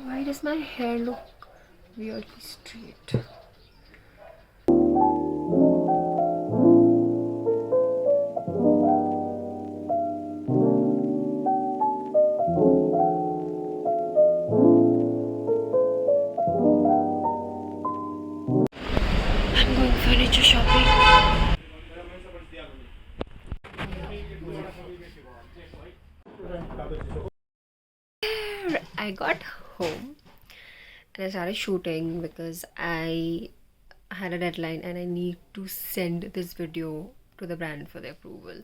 Why does my hair look weirdly straight? I'm going furniture shopping. I got home and I started shooting because I had a deadline and I need to send this video to the brand for their approval.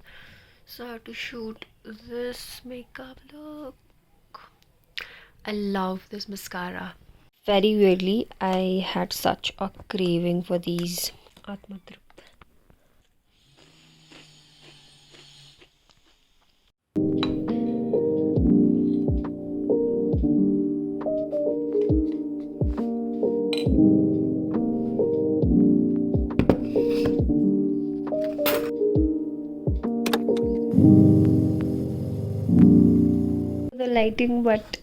So I had to shoot this makeup look. I love this mascara. Very weirdly, I had such a craving for these Atmadrup. The lighting, but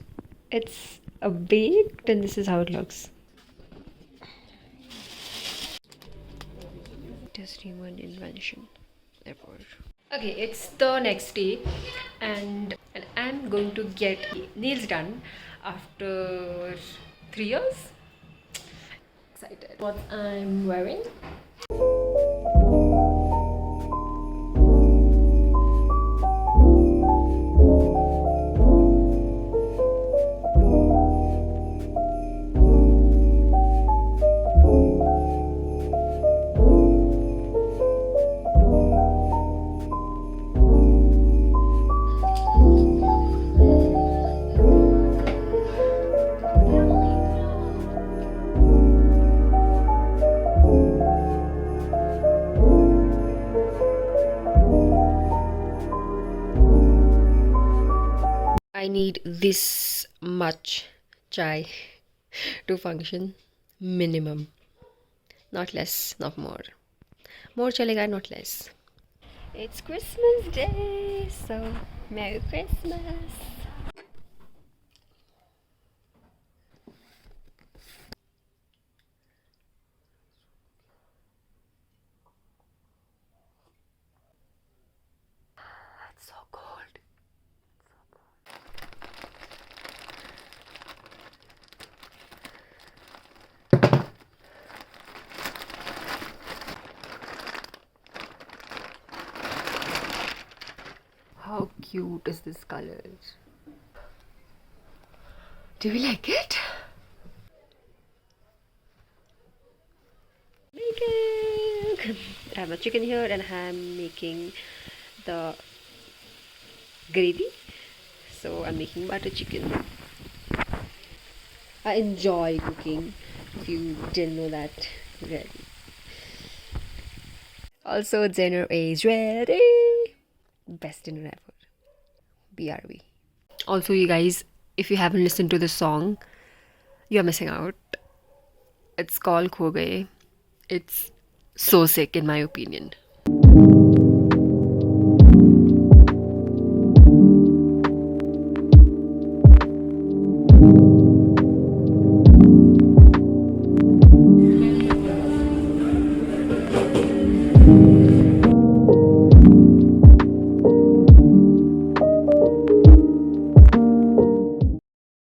it's a baked and this is how it looks. Just human invention, therefore. Okay, it's the next day and I'm going to get nails done after 3 years. Excited. What I'm wearing. I need this much chai to function, minimum. Not less, not more. More chalega, not less. It's Christmas Day, so Merry Christmas. It's so cold. How cute is this color? Do you like it? Making! I have my chicken here and I'm making the gravy. So I'm making butter chicken. I enjoy cooking, if you didn't know that already. Also, dinner is ready. Best dinner ever. BRB. Also, you guys, if you haven't listened to this song, you're missing out. It's called Kho Gaye. It's so sick in my opinion.